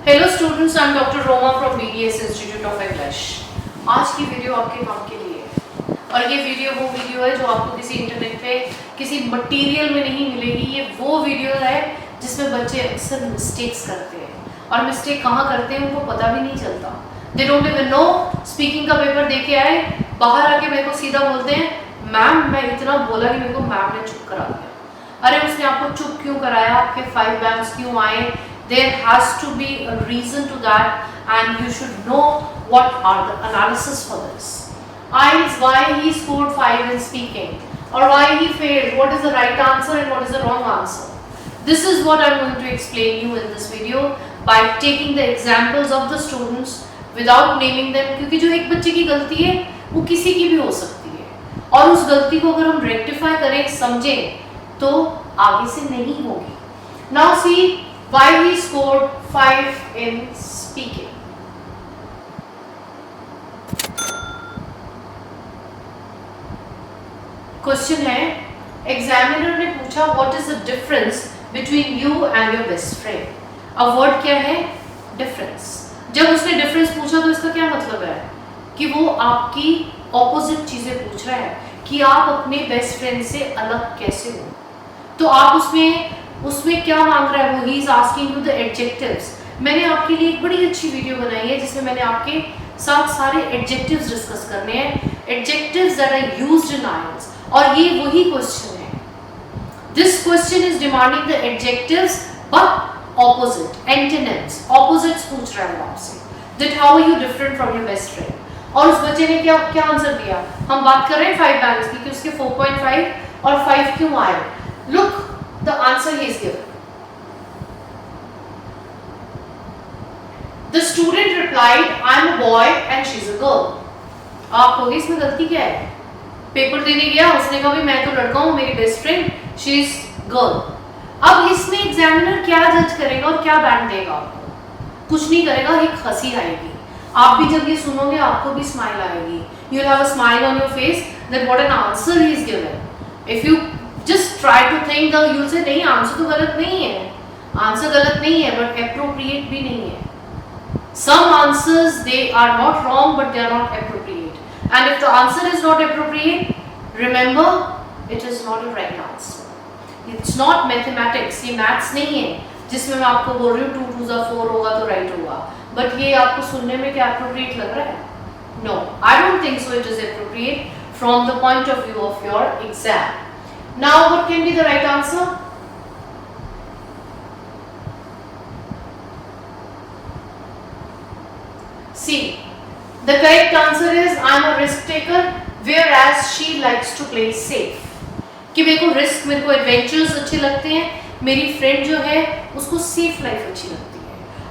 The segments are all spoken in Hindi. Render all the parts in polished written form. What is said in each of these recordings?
Hello students, I am doctor Roma from BDS institute of English. आज की वीडियो आपके काम के लिए है और ये वीडियो वो वीडियो है जो आपको किसी इंटरनेट पे किसी मटेरियल में नहीं मिलेगी। ये वो वीडियो है जिसमें बच्चे अक्सर मिस्टेक्स करते हैं और मिस्टेक कहाँ करते हैं उनको पता भी नहीं चलता। They don't even know. Speaking का पेपर दे के आए, बाहर आके मेरे को सीधा बोलते हैं मैम मैं इतना बोला कि मेरे को मैम ने चुप करा दिया। अरे उसने आपको चुप क्यों कराया? आपके 5 बैंक्स क्यों आए? There has to be a reason to that, and you should know what are the analysis for this. Is why he scored 5 in speaking, or why he failed. What is the right answer and what is the wrong answer? This is what I'm going to explain you in this video by taking the examples of the students without naming them. क्योंकि जो एक बच्चे की गलती है वो किसी की भी हो सकती है और उस गलती को अगर हम रेक्टिफाई करें, समझें तो आगे से नहीं होगी। Now see why he scored 5 in speaking. Question है, एग्जामिनर ने पूछा what is the difference between you and your best friend. अब वर्ड क्या है? डिफरेंस। जब उसने डिफरेंस पूछा तो इसका क्या मतलब है कि वो आपकी ऑपोजिट चीजें पूछ रहा है कि आप अपने बेस्ट फ्रेंड से अलग कैसे हो। तो आप उसमें क्या मांग रहा है वो? He is asking you the adjectives. मैंने आपके लिए एक बड़ी अच्छी वीडियो बनाई है जिसमें मैंने आपके साथ सारे एडजेक्टिव्स डिस्कस करने हैं, adjectives that are used in IELTS. और ये वही क्वेश्चन है। This question is demanding the adjectives but opposite, antonyms, opposites पूछ रहा है आपसे। That how are you different from your best friend. और उस बच्चे ने क्या आंसर दिया? हम बात कर रहे हैं 5 बैंक्स की कि उसके 4.5 और 5 क्यों आए। Look the answer he is given. The student replied, I am a boy and she is a girl. आप कहोगे इसमें गलती क्या है? पेपर देने गया, उसने कहा मैं तो लड़का हूँ, मेरी best friend she is girl. अब इसमें एग्जामिनर क्या जज करेगा और क्या बैंड देगा आपको? कुछ नहीं करेगा, एक हंसी आएगी। आप भी जब ये सुनोगे आपको भी स्माइल आएगी। You will have a smile on your face that what an answer he is given. If you just try to think that you'll say नहीं, आंसर तो गलत नहीं है, आंसर गलत नहीं है बट appropriate भी नहीं है। Some answers they are not wrong but they are not appropriate, and if the answer is not appropriate, remember it is not a right answer. It's not mathematics, ये maths नहीं है जिसमें मैं आपको बोल रही हूँ 2 2 4 होगा तो right होगा, but ये आपको सुनने में क्या appropriate लग रहा है? No, I don't think so it is appropriate from the point of view of your exam. Now what can be the right answer? C. The correct answer is I am a risk taker whereas she likes to play safe. कि मेरे को रिस्क, मेरे को एडवेंचर्स अच्छे लगते हैं, मेरी फ्रेंड जो है उसको सेफ लाइफ अच्छी लगती है।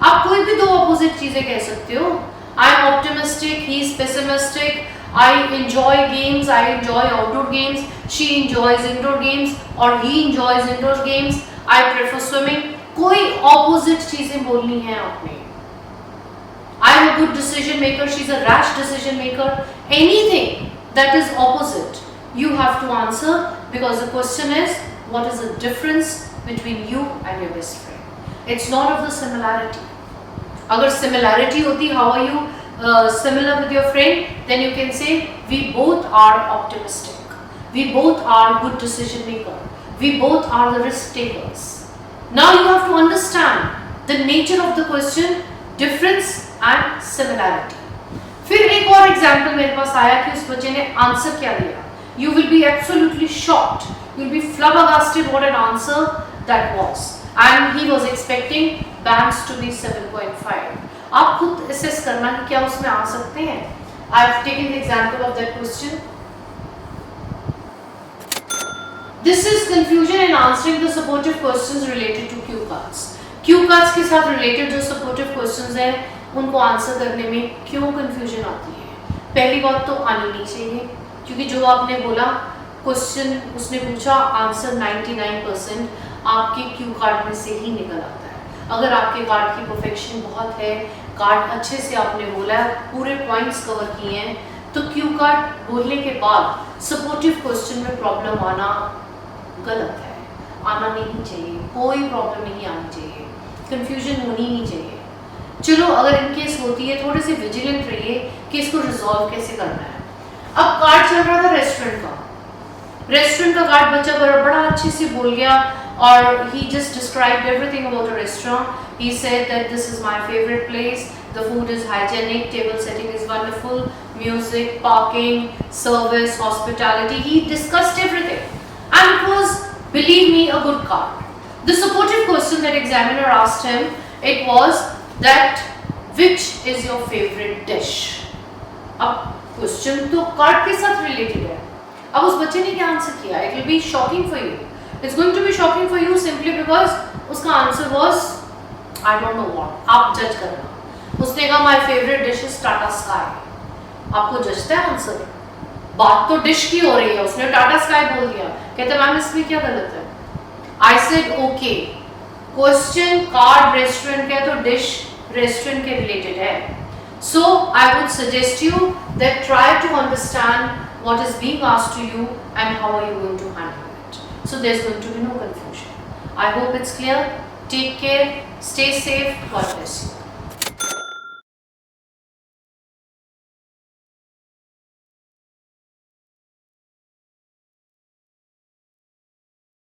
आप कोई भी दो अपोजिट चीजें कह सकते हो। I am optimistic, he is pessimistic. I enjoy games, I enjoy outdoor games, she enjoys indoor games or he enjoys indoor games, I prefer swimming. कोई opposite चीजें बोलनी है आपने। I am a good decision maker, she is a rash decision maker. Anything that is opposite you have to answer because the question is what is the difference between you and your best friend. It's not of the similarity. अगर similarity होती, how are you similar with your friend, then you can say we both are optimistic, we both are good decision maker, we both are the risk takers. Now you have to understand the nature of the question, difference and similarity. फिर एक और एग्जाम्पल मेरे पास आया कि उस बच्चे ने आंसर क्या दिया। You will be absolutely shocked, you will be flabbergasted what an answer that was, and he was expecting bands to be 7.5. आप खुद असेस करना कि क्या उसमें आ सकते हैं। I have taken the example of that question. This is confusion in answering the supportive questions related to cue cards. Cue cards के साथ related जो supportive questions हैं उनको आंसर करने में क्यों confusion आती है? पहली बात तो आनी नहीं चाहिए क्योंकि जो आपने बोला क्वेश्चन उसने पूछा, आंसर 99% आपके क्यू कार्ड में से ही निकल आता है। अगर आपके कार्ड की परफेक्शन बहुत है, कार्ड अच्छे से आपने बोला है, पूरे पॉइंट्स कवर किए हैं, तो क्यू कार्ड बोलने के बाद सपोर्टिव क्वेश्चन में प्रॉब्लम आना गलत है, आना नहीं चाहिए, कोई प्रॉब्लम नहीं आनी चाहिए, कंफ्यूजन होनी नहीं चाहिए। चलो अगर इनकेस होती है, थोड़ी सी विजिलेंट रहिए कि इसको रिजॉल्व कैसे करना है। अब कार्ड चल रहा था रेस्टोरेंट का, रेस्टोरेंट का कार्ड बच्चा बड़ा अच्छे से बोल गया और he just described everything about a restaurant. He said that this is my favorite place, the food is hygienic, table setting is wonderful, music, parking, service, hospitality. He discussed everything and it was, believe me, a good card. The supportive question that examiner asked him, it was that which is your favorite dish. अब क्वेश्चन तो कार्ड के साथ रिलेटेड है। अब उस बच्चे ने क्या आंसर किया? It will be shocking for you, it's going to be shocking for you simply because उसका answer was I don't know what, आप जज करना। उसने कहा my favourite dish is Tata Sky. आपको जजता है आंसर? बात तो डिश की हो रही है, उसने टाटा स्काई बोल दिया। कहते मैम इसमें क्या गलत है? I said okay, question card restaurant का है तो डिश रेस्टोरेंट के रिलेटेड है। So I would suggest you that try to understand what is being asked to you and how are you going to handle it. So there's going to be no confusion. I hope it's clear. Take care, stay safe, God bless you.